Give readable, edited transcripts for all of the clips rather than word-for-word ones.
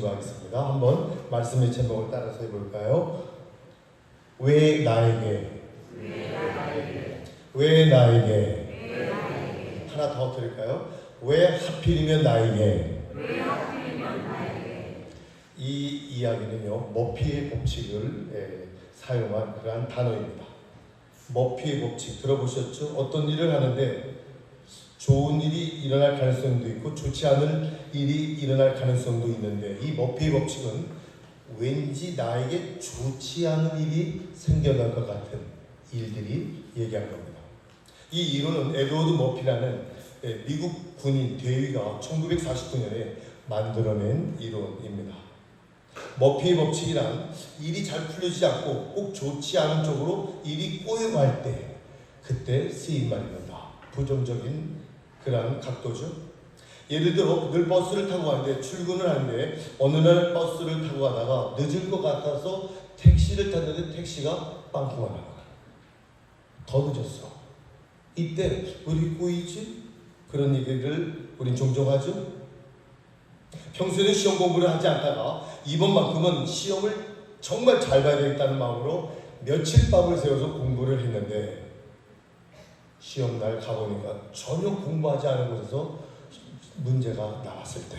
증거하겠습니다. 한번 말씀의 제목을 따라서 해볼까요? 왜 나에게? 왜 나에게? 하나 더 드릴까요? 왜 하필이면 나에게? 이 이야기는요, 머피의 법칙을 사용한 그러한 단어입니다. 머피의 법칙 들어보셨죠? 어떤 일을 하는데 좋은 일이 일어날 가능성도 있고 좋지 않을 일이 일어날 가능성도 있는데, 이 머피의 법칙은 왠지 나에게 좋지 않은 일이 생겨날 것 같은 일들이 얘기한 겁니다. 이 이론은 에드워드 머피라는 미국 군인 대위가 1949년에 만들어낸 이론입니다. 머피의 법칙이란 일이 잘 풀려지지 않고 꼭 좋지 않은 쪽으로 일이 꼬여갈 때 그때 쓰인 말입니다. 부정적인 그런 각도죠. 예를 들어 늘 버스를 타고 가는데, 출근을 하는데 어느 날 버스를 타고 가다가 늦을 것 같아서 택시를 탔는데 택시가 빵꾸가 나는 거야. 더 늦었어. 이때 왜 이렇게 꼬이지? 그런 얘기를 우린 종종 하죠. 평소에는 시험 공부를 하지 않다가 이번만큼은 시험을 정말 잘 봐야 되겠다는 마음으로 며칠 밤을 새워서 공부를 했는데, 시험날 가보니까 전혀 공부하지 않은 곳에서 문제가 나왔을 때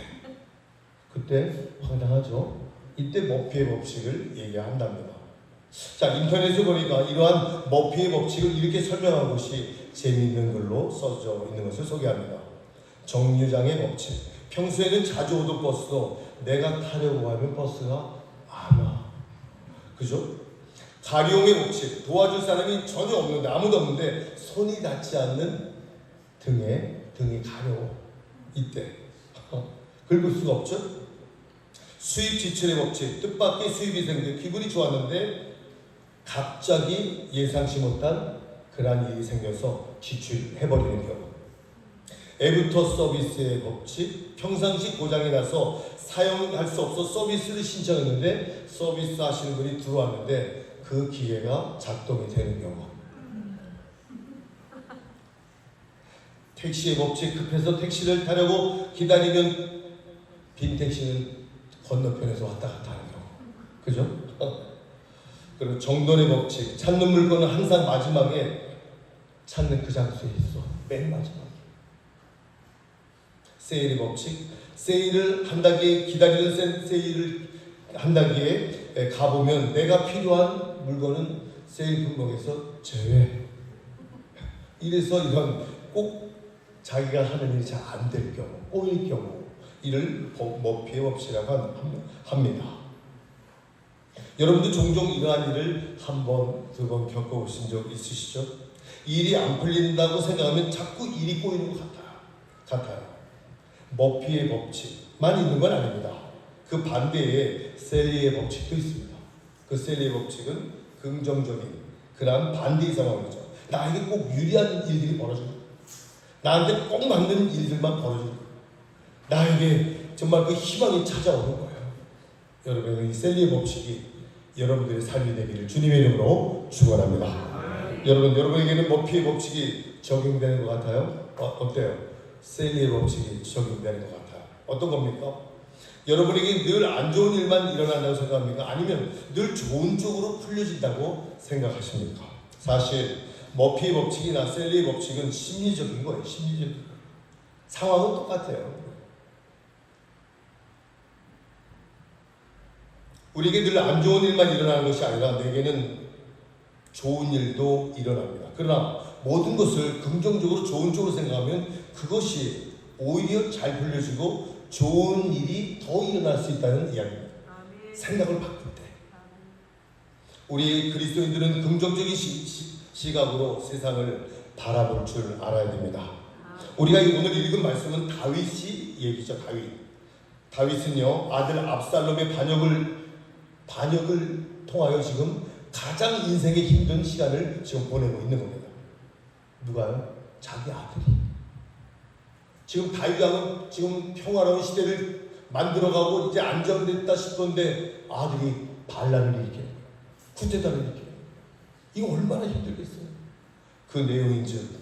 그때 황당하죠. 이때 머피의 법칙을 얘기한답니다. 자, 인터넷에 보니까 이러한 머피의 법칙을 이렇게 설명한 것이 재미있는 글로 써져 있는 것을 소개합니다. 정류장의 법칙. 평소에는 자주 오던 버스도 내가 타려고 하면 버스가 안 와. 그죠? 가룡의 법칙. 도와줄 사람이 전혀 없는데, 아무도 없는데 손이 닿지 않는 등이 가려워. 이때 긁을 수가 없죠. 수입 지출의 법칙. 뜻밖의 수입이 생겨 기분이 좋았는데 갑자기 예상치 못한 그러한 일이 생겨서 지출해버리는 경우. 애프터 서비스의 법칙. 평상시 고장이 나서 사용할 수 없어 서비스를 신청했는데 서비스 하시는 분이 들어왔는데 그 기계가 작동이 되는 경우. 택시의 법칙. 급해서 택시를 타려고 기다리면 빈 택시는 건너편에서 왔다 갔다 하는 경우. 그죠? 그리고 정돈의 법칙. 찾는 물건은 항상 마지막에 찾는 그 장소에 있어. 맨 마지막에. 세일의 법칙. 세일을 한다기에 기다리는 세일을 한다기에 가보면 내가 필요한 물건은 세일 품목에서 제외. 이래서 이런 꼭 자기가 하는 일이 잘 안 될 경우, 꼬일 경우, 이를 머피의 법칙이라고 합니다. 여러분도 종종 이러한 일을 한 번, 두 번 겪어보신 적 있으시죠? 일이 안 풀린다고 생각하면 자꾸 일이 꼬이는 것 같아요. 머피의 법칙만 있는 건 아닙니다. 그 반대에 셀리의 법칙도 있습니다. 그 셀리의 법칙은 긍정적인 그러한 반대의 상황이죠. 나에게 꼭 유리한 일들이 벌어지고 나한테 꼭 맞는 일들만 벌어지고 나에게 정말 그 희망이 찾아오는 거예요. 여러분, 이 셀리의 법칙이 여러분들의 삶이 되기를 주님의 이름으로 축원합니다. 여러분에게는 머피의 법칙이 적용되는 것 같아요? 어때요? 셀리의 법칙이 적용되는 것 같아요. 어떤 겁니까? 여러분에게 늘 안 좋은 일만 일어난다고 생각합니까? 아니면 늘 좋은 쪽으로 풀려진다고 생각하십니까? 사실 머피의 법칙이나 셀리의 법칙은 심리적인 거예요. 심리적인 거예요. 상황은 똑같아요. 우리에게 늘 안 좋은 일만 일어나는 것이 아니라 내게는 좋은 일도 일어납니다. 그러나 모든 것을 긍정적으로 좋은 쪽으로 생각하면 그것이 오히려 잘 풀려지고 좋은 일이 더 일어날 수 있다는 이야기입니다. 생각을 바꿀 때 우리 그리스도인들은 긍정적인 시각으로 세상을 바라볼 줄 알아야 됩니다. 우리가 오늘 읽은 말씀은 다윗이 얘기죠. 다윗은요, 아들 압살롬의 반역을 통하여 지금 가장 인생의 힘든 시간을 지금 보내고 있는 겁니다. 누가요? 자기 아들이. 지금 다윗왕은 지금 평화로운 시대를 만들어가고 이제 안정됐다 싶은데 아들이 반란을 일으켜요. 쿠데타를 일으켜요. 이거 얼마나 힘들겠어요. 그 내용인즉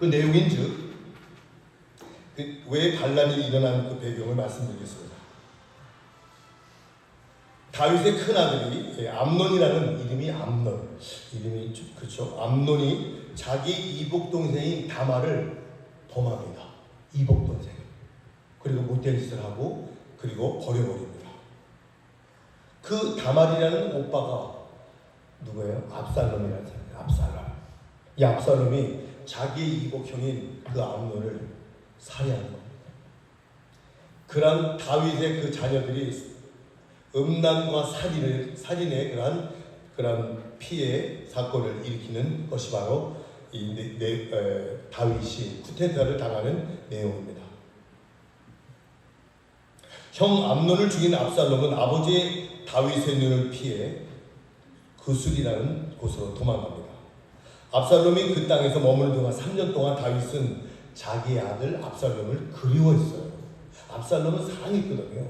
그 내용인즉 왜 반란이 일어난 그 배경을 말씀드리겠습니다. 다윗의 큰 아들이 암논이라는 이름이 그렇죠. 암논이 자기 이복 동생인 다말을 범합니다. 이복 동생. 그리고 못된 짓을 하고 그리고 버려버립니다. 그 다말이라는 오빠가 누구예요? 압살롬이라는 사람이에요. 압살롬. 이 압살롬이 자기 이복형인 그 암논을 살해한 겁니다. 그런 다윗의 그 자녀들이 음란과 살인의 그런 피해 사건을 일으키는 것이 바로 다윗이 쿠데타를 당하는 내용입니다. 형 암논을 죽인 압살롬은 아버지 다윗의 눈을 피해 그술이라는 곳으로 도망갑니다. 압살롬이 그 땅에서 머무는 동안 3년 동안 다윗은 자기 아들 압살롬을 그리워했어요. 압살롬은 사랑했거든요.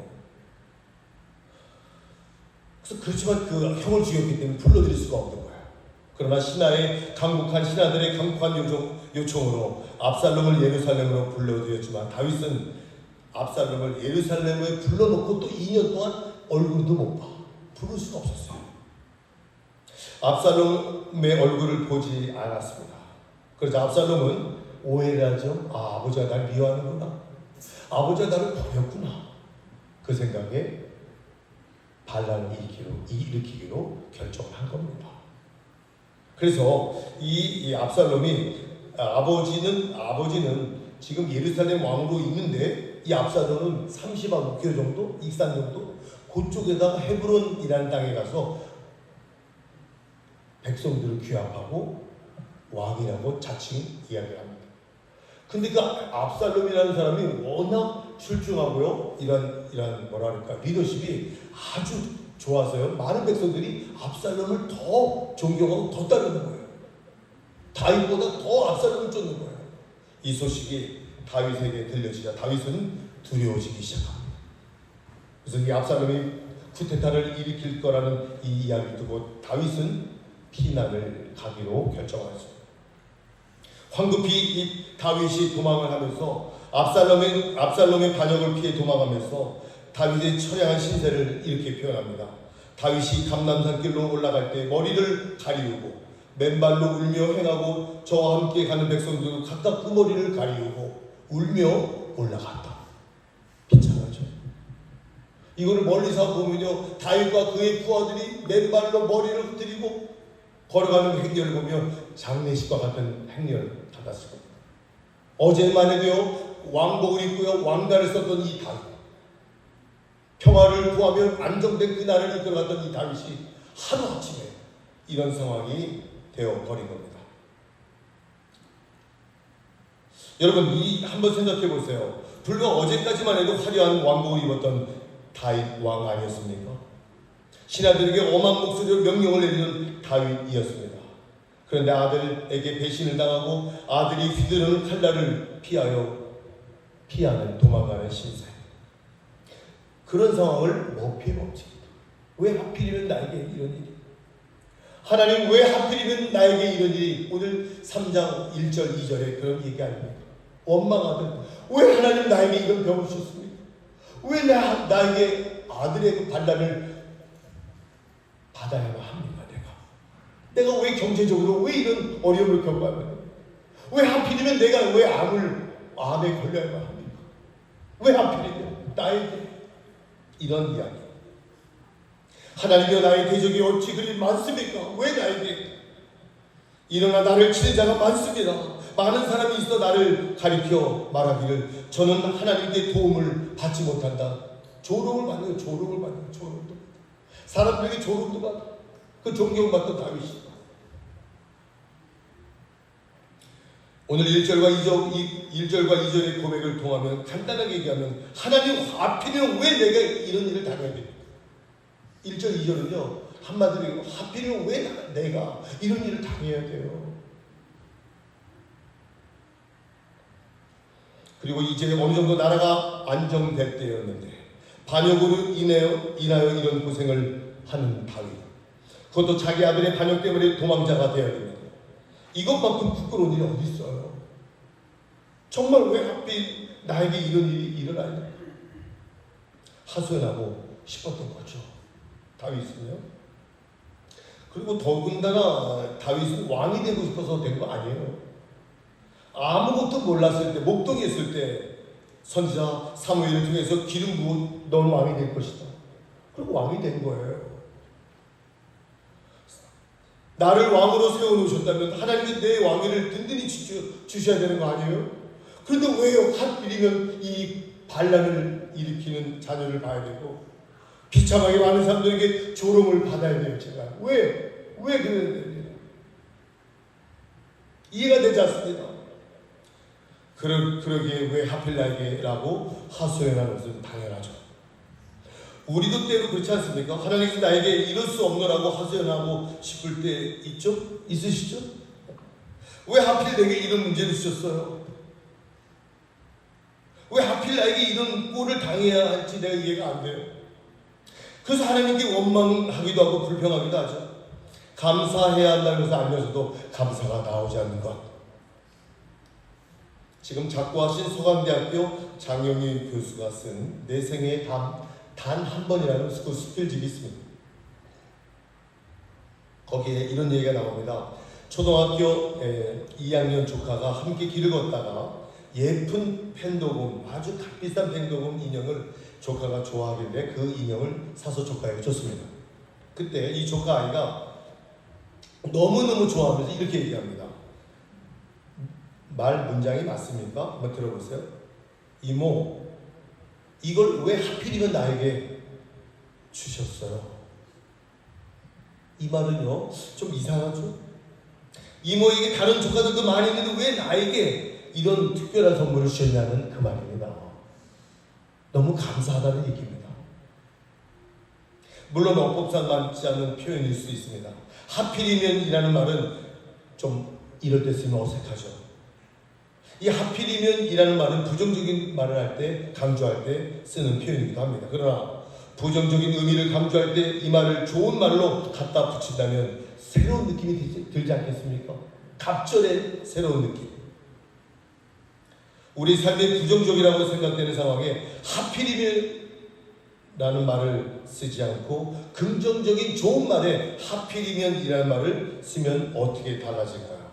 그렇지만 그 형을 죽였기 때문에 불러들일 수가 없는 거예요. 그러나 강국한 신하들의 강력한 요청으로 압살롬을 예루살렘으로 불러들였지만 다윗은 압살롬을 예루살렘에 불러놓고 또 2년 동안 얼굴도 못 봐. 부를 수가 없었어요. 압살롬의 얼굴을 보지 않았습니다. 그래서 압살롬은 오해를 하죠. 아버지가 날 미워하는구나. 아버지가 나를 버렸구나. 그 생각에 반란을 일으키기로 결정을 한 겁니다. 그래서 이 압살롬이 아버지는 지금 예루살렘 왕으로 있는데 이 압살롬은 30한 5km 정도 익산 정도 그쪽에다가 헤브론이라는 땅에 가서 백성들을 규합하고 왕이라고 자칭 이야기를 합니다. 근데 그 압살롬이라는 사람이 워낙 출중하고요. 이런 뭐랄까 리더십이 아주 좋아서요. 많은 백성들이 압살롬을 더 존경하고 더 따르는 거예요. 다윗보다 더 압살롬을 쫓는 거예요. 이 소식이 다윗에게 들려지자 다윗은 두려워지기 시작합니다. 그래서 이 압살롬이 쿠데타를 일으킬 거라는 이 이야기를 듣고 다윗은 피난을 가기로 결정하였습니다. 황급히 이 다윗이 도망을 하면서 압살롬의 반역을 피해 도망하면서 다윗의 처량한 신세를 이렇게 표현합니다. 다윗이 감람산길로 올라갈 때 머리를 가리우고 맨발로 울며 행하고 저와 함께 가는 백성들도 각각 그 머리를 가리우고 울며 올라갔다. 비참하죠. 이거를 멀리서 보면요, 다윗과 그의 부하들이 맨발로 머리를 흔들고 걸어가는 행렬을 보면 장례식과 같은 행렬을 받았을 겁니다. 어제만 해도요, 왕복을 입고요, 왕관을 썼던 이 다윗, 평화를 구하며 안정된 그 나라를 이끌어갔던 이 다윗이 하루아침에 이런 상황이 되어버린 겁니다. 여러분, 한번 생각해 보세요. 불과 어제까지만 해도 화려한 왕복을 입었던 다윗 왕 아니었습니까? 신하들에게 엄한 목소리로 명령을 내리는 다윗이었습니다. 그런데 아들에게 배신을 당하고 아들이 휘두르는 칼날을 피하는 도망가는 신세. 그런 상황을 머피의 법칙이다. 왜 하필이면 나에게 이런 일이? 하나님 왜 하필이면 나에게 이런 일이? 오늘 3장 1절 2절에 그런 얘기 아닙니까? 원망하듯 왜 하나님 나에게 이런 병을 주셨습니까? 왜 나에게 아들의 그 반란을 받아야만 합니까? 내가 왜 경제적으로 왜 이런 어려움을 겪어야 합니까? 왜 하필이면 내가 왜 암에 걸려야만 합니까? 왜 하필이면 나에게 이런 이야기. 하나님이여 나의 대적이 어찌 그리 많습니까? 왜 나에게? 일어나 나를 치는 자가 많습니다. 많은 사람이 있어 나를 가리켜 말하기를 저는 하나님께 도움을 받지 못한다. 조롱을 받는 조롱도. 사람들에게 조롱도 받아. 그 존경받던 다윗이. 오늘 1절과 2절의 고백을 통하면 간단하게 얘기하면 하나님 하필이면 왜 내가 이런 일을 당해야 됩니까? 1절 2절은요 한마디로 하필이면 왜 내가 이런 일을 당해야 돼요. 그리고 이제 어느 정도 나라가 안정될 때였는데 반역으로 인하여 이런 고생을 하는 다윗, 그것도 자기 아들의 반역 때문에 도망자가 되어야 됩니다. 이것만큼 부끄러운 일이 어디 있어요? 정말 왜 하필 나에게 이런 일이 일어나냐? 하소연하고 싶었던 거죠, 다윗은요. 그리고 더군다나 다윗은 왕이 되고 싶어서 된 거 아니에요. 아무것도 몰랐을 때, 목동에 있을 때 선지자 사무엘을 통해서 기름 부어 넌 왕이 될 것이다. 그리고 왕이 된 거예요. 나를 왕으로 세워놓으셨다면 하나님이 내 왕위를 든든히 주셔야 되는 거 아니에요? 그런데 왜요? 하필이면 이 반란을 일으키는 자녀를 봐야 되고 비참하게 많은 사람들에게 조롱을 받아야 돼요. 제가 왜 그래야 됩니까? 이해가 되지 않습니다. 그러기에 왜 하필 나에게라고 하소연하는 것은 당연하죠. 우리도 때로 그렇지 않습니까? 하나님께서 나에게 이럴 수 없노라고 하소연하고 싶을 때 있죠? 있으시죠? 왜 하필 내게 이런 문제를 주셨어요? 왜 하필 나에게 이런 꼴을 당해야 할지 내가 이해가 안 돼요. 그래서 하나님께 원망하기도 하고 불평하기도 하죠. 감사해야 한다는 것을 알면서도 감사가 나오지 않는 것. 지금 작고하신 서강대학교 장영희 교수가 쓴 내 생에 단 한 번이라는 그 수필집이 있습니다. 거기에 이런 얘기가 나옵니다. 초등학교 2학년 조카가 함께 길을 걷다가 예쁜 펜도금, 아주 값비싼 펜도금 인형을 조카가 좋아하길래 그 인형을 사서 조카에게 줬습니다. 그때 이 조카 아이가 너무너무 좋아하면서 이렇게 얘기합니다. 말 문장이 맞습니까? 한번 들어보세요. 이모, 이걸 왜 하필이면 나에게 주셨어요? 이 말은요, 좀 이상하죠? 이모에게 다른 조카들도 많이 있는데 왜 나에게 이런 특별한 선물을 주셨냐는 그 말입니다. 너무 감사하다는 얘기입니다. 물론 어법상 맞지 않는 표현일 수 있습니다. 하필이면이라는 말은 좀 이럴 때 쓰면 어색하죠. 이 하필이면이라는 말은 부정적인 말을 할 때, 강조할 때 쓰는 표현이기도 합니다. 그러나 부정적인 의미를 강조할 때 이 말을 좋은 말로 갖다 붙인다면 새로운 느낌이 들지 않겠습니까? 갑절의 새로운 느낌. 우리 삶의 부정적이라고 생각되는 상황에 하필이면 라는 말을 쓰지 않고 긍정적인 좋은 말에 하필이면이라는 말을 쓰면 어떻게 달라질까요?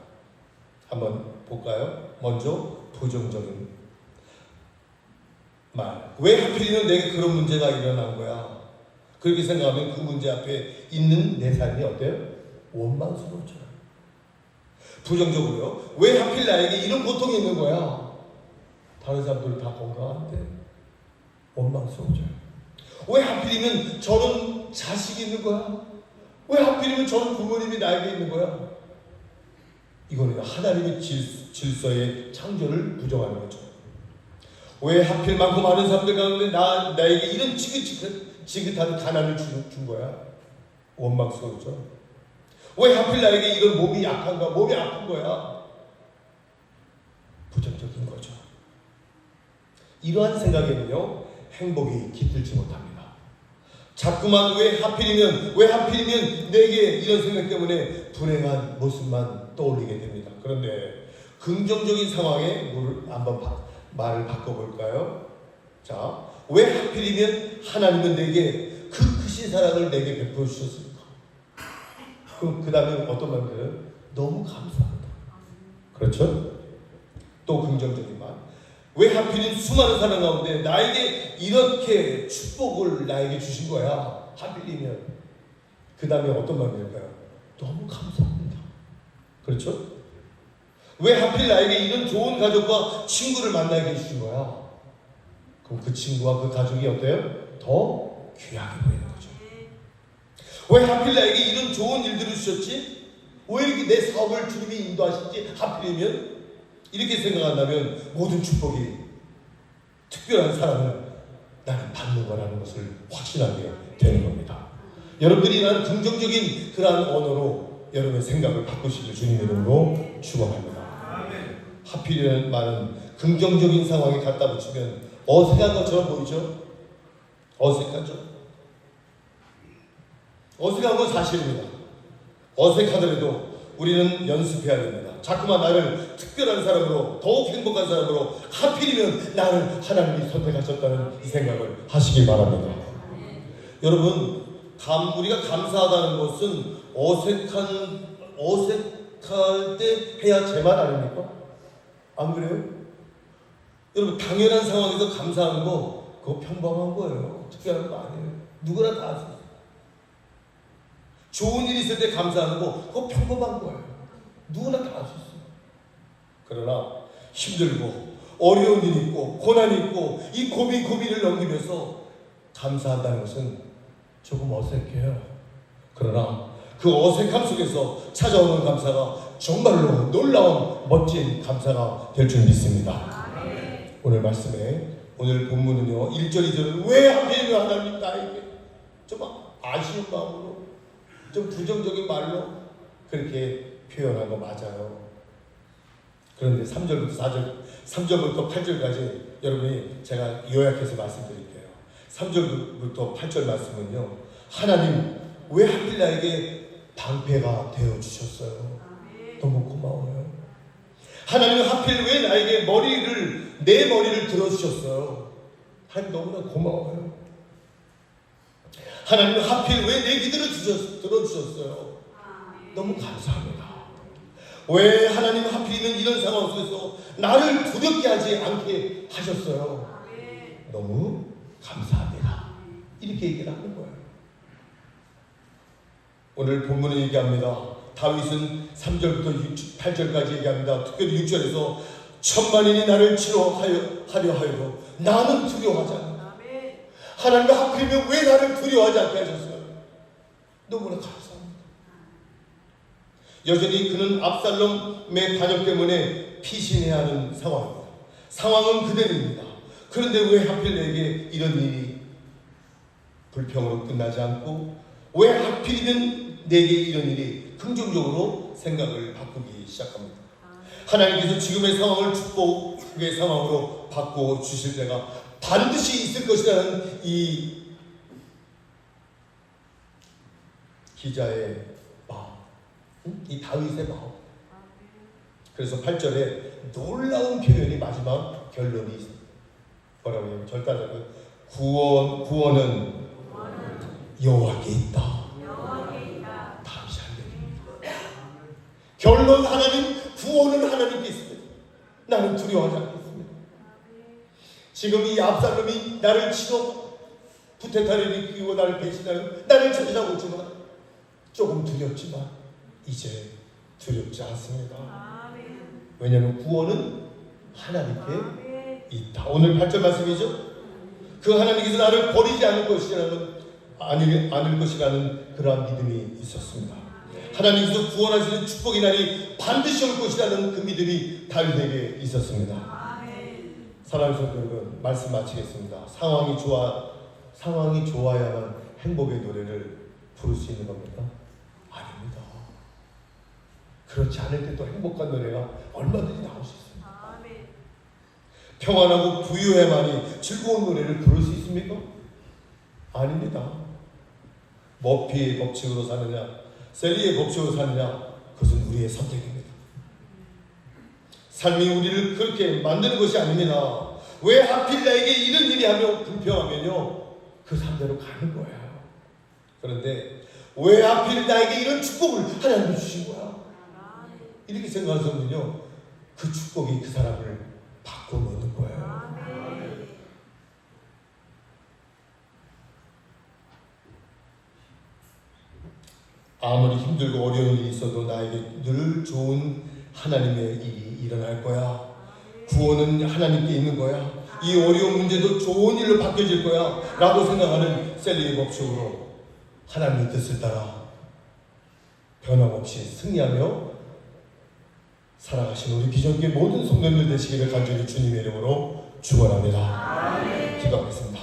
한번 볼까요? 먼저 부정적인 말. 왜 하필이면 내게 그런 문제가 일어난 거야? 그렇게 생각하면 그 문제 앞에 있는 내 삶이 어때요? 원망스러워져요. 부정적으로요. 왜 하필 나에게 이런 고통이 있는 거야? 다른 사람들 다 건강한데 원망스러워져요. 왜 하필이면 저런 자식이 있는 거야? 왜 하필이면 저런 부모님이 나에게 있는 거야? 이거는 하나님의 질서의 창조를 부정하는 거죠. 왜 하필 많고 많은 사람들 가운데 나에게 이런 지긋지긋한 가난을 준 거야? 원망스러워져. 왜 하필 나에게 이런 몸이 약한 거야? 몸이 아픈 거야? 부정적인 거죠. 이러한 생각에는요, 행복이 깃들지 못합니다. 자꾸만 왜 하필이면 내게 이런 생각 때문에 불행한 모습만 떠올리게 됩니다. 그런데 긍정적인 상황에 한번 말을 바꿔볼까요? 자, 왜 하필이면 하나님은 내게 그 크신 사랑을 내게 베풀어 주셨을까? 그 다음에 어떤 말이에요? 너무 감사하다. 그렇죠? 또 긍정적인 말. 왜 하필이면 수많은 사람 가운데 나에게 이렇게 축복을 나에게 주신 거야? 하필이면. 그 다음에 어떤 말일까요? 너무 감사합니다. 그렇죠? 왜 하필 나에게 이런 좋은 가족과 친구를 만나게 해주신 거야? 그럼 그 친구와 그 가족이 어때요? 더 귀하게 보이는 거죠. 왜 하필 나에게 이런 좋은 일들을 주셨지? 왜 내 사업을 주님이 인도하실지 하필이면? 이렇게 생각한다면 모든 축복이 특별한 사랑을 나는 받는 거라는 것을 확신하게 되는 겁니다. 여러분들이 이런 긍정적인 그러한 언어로 여러분의 생각을 바꾸시길 주님의 이름으로 축원합니다. 하필이라는 말은 긍정적인 상황에 갖다 붙이면 어색한 것처럼 보이죠? 어색하죠? 어색한 건 사실입니다. 어색하더라도 우리는 연습해야 됩니다. 자꾸만 나를 특별한 사람으로, 더욱 행복한 사람으로, 하필이면 나를 하나님이 선택하셨다는 이 생각을 하시기 바랍니다. 여러분, 우리가 감사하다는 것은 어색할 때 해야 제맛 아닙니까? 안 그래요? 여러분, 당연한 상황에서 감사하는 거 그거 평범한 거예요. 특별한 거 아니에요. 누구나 다 하세요. 좋은 일이 있을 때 감사하는 거 그거 평범한 거예요. 누구나 다 할 수 있어요. 그러나 힘들고 어려운 일이 있고 고난이 있고 이 고비를 넘기면서 감사한다는 것은 조금 어색해요. 그러나 그 어색함 속에서 찾아오는 감사가 정말로 놀라운 멋진 감사가 될 줄 믿습니다. 오늘 말씀에 오늘 본문은요 1절 2절을 왜 하필이면 하나님 나에게 좀 아쉬운 마음으로 좀 부정적인 말로 그렇게 표현한 거 맞아요. 그런데 3절부터 8절까지 여러분이 제가 요약해서 말씀드릴게요. 3절부터 8절 말씀은요 하나님 왜 하필 나에게 방패가 되어주셨어요. 너무 고마워요. 하나님 하필 왜 나에게 내 머리를 들어주셨어요. 하나님 너무나 고마워요. 하나님 하필 왜 내 기도를 들어주셨어요. 너무 감사합니다. 왜 하나님 하필이면 이런 상황 속에서 나를 두렵게 하지 않게 하셨어요. 너무 감사합니다. 이렇게 얘기를 하는 거예요. 오늘 본문은 얘기합니다. 다윗은 3절부터 8절까지 얘기합니다. 특별히 6절에서 천만인이 나를 치료하려 하여도 나는 두려워하지 않는다. 하나님과 하필이면 왜 나를 두려워하지 않게 하셨어요. 너무나 감사합니다. 여전히 그는 압살롬의 반역 때문에 피신해야 하는 상황입니다. 상황은 그대로입니다. 그런데 왜 하필 내게 이런 일이 불평으로 끝나지 않고 왜 하필이면 내게 이런 일이 긍정적으로 생각을 바꾸기 시작합니다. 하나님께서 지금의 상황을 축복의 상황으로 바꿔 주실 때가 반드시 있을 것이라는 이 기자의 마음, 이 다윗의 마음. 그래서 8절에 놀라운 표현이 마지막 결론이 있습니다. 뭐라고 해요? 절단적으로 구원은 여호와께 있다. 다윗이 알려줍니다. 결론 하나님, 구원은 하나님께 있습니다. 나는 두려워하지 않겠습니다. 지금 이 압살롬이 나를 치고 부태타를 일으키고 나를 배신하여 나를 찾아오고 있지만 조금 두렵지만 이제 두렵지 않습니다. 왜냐하면 구원은 하나님께 있다. 오늘 8절 말씀이죠. 그 하나님께서 나를 버리지 않을 것이라는 그러한 믿음이 있었습니다. 하나님께서 구원하시는 좋은 날이 반드시 올 것이라는 그 믿음이 다윗에게 있었습니다. 사랑하는 성도 여러분, 말씀 마치겠습니다. 상황이 좋아야만 행복의 노래를 부를 수 있는 겁니까? 아닙니다. 그렇지 않을 때도 행복한 노래가 얼마든지 나올 수 있습니다. 평안하고 부유해만이 즐거운 노래를 부를 수 있습니까? 아닙니다. 머피의 법칙으로 사느냐, 셀리의 법칙으로 사느냐, 그것은 우리의 선택입니다. 삶이 우리를 그렇게 만드는 것이 아닙니다. 왜 하필 나에게 이런 일이 하며 불평하면요, 그 삶대로 가는 거예요. 그런데 왜 하필 나에게 이런 축복을 하나님이 주신 거야? 이렇게 생각하면요, 그 축복이 그 사람을 바꿔놓는 거예요. 아무리 힘들고 어려운 일이 있어도 나에게 늘 좋은 하나님의 일이 일어날 거야. 구원은 하나님께 있는 거야. 이 어려운 문제도 좋은 일로 바뀌어질 거야 라고 생각하는 셀리의 법칙으로 하나님의 뜻을 따라 변함없이 승리하며 살아가신 우리 비전교회 모든 성도님들 되시기를 간절히 주님의 이름으로 축원합니다. 기도하겠습니다.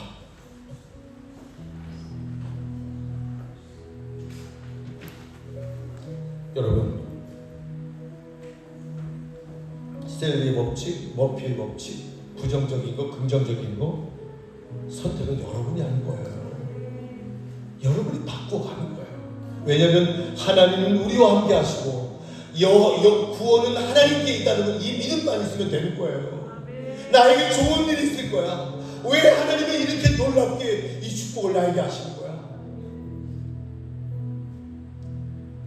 여러분, 셀리의 법칙, 머피의 법칙, 부정적인 거, 긍정적인 거, 선택은 여러분이 하는 거예요. 여러분이 바꿔가는 거예요. 왜냐하면 하나님은 우리와 함께 하시고 구원은 하나님께 있다는 이 믿음만 있으면 되는 거예요. 나에게 좋은 일이 있을 거야. 왜 하나님이 이렇게 놀랍게 이 축복을 나에게 하시는 거야?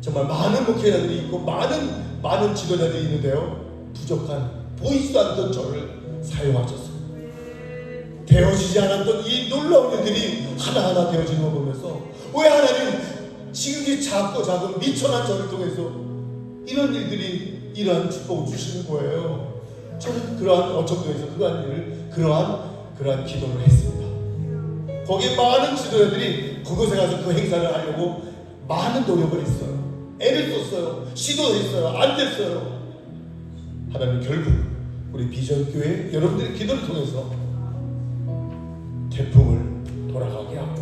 정말 많은 목회자들이 있고 많은 지도자들이 있는데요, 부족한 보이지도 않던 저를 사용하셨어요. 되어지지 않았던 이 놀라운 일들이 하나하나 되어지는 걸 보면서 왜 하나님 지극히 작고 작은 미천한 저를 통해서 이런 일들이 이러한 축복을 주시는 거예요. 저는 그러한 어청도에서 그러한 기도를 했습니다. 거기에 많은 지도자들이 그곳에 가서 그 행사를 하려고 많은 노력을 했어요. 애를 썼어요. 시도했어요. 안 됐어요. 하나님 결국 우리 비전교회 여러분들의 기도를 통해서 태풍을 돌아가게 하고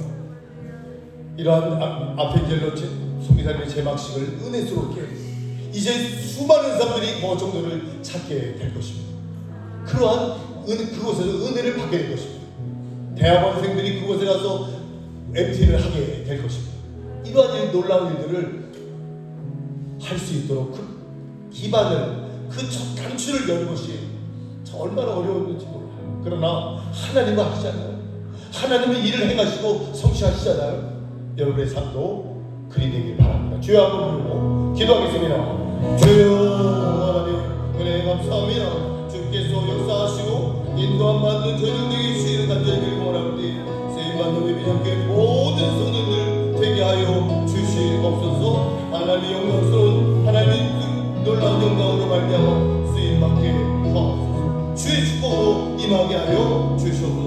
이러한 아펜젤로 송기사님의 제막식을 은혜스럽게 이제 수많은 사람들이 그 정도를 찾게 될 것입니다. 그곳에서 은혜를 받게 될 것입니다. 대학원생들이 그곳에 가서 MT를 하게 될 것입니다. 이러한 놀라운 일들을 할 수 있도록 그 기반을, 그 첫 단추를 여는 것이 얼마나 어려웠는지 몰라요. 그러나 하나님은 하시잖아요. 하나님은 일을 행하시고 성취하시잖아요. 여러분의 삶도 그리 되길 바랍니다. 주여 한번 부르고 기도하겠습니다. 주여 하나님 은혜 감사합니다. 주께서 역사하시고 인도함 받는 저희들에게 주시는 간절히 빌고원하오니 세임받는 우리 비전교회 모든 성도들 되게 하여 주시옵소서. 하나님의 영광스러운 하나님의 그 놀라운 영광으로 말미암아 쓰임받게 하옵소서. 주의 축복으로 임하게 하여 주시옵소서.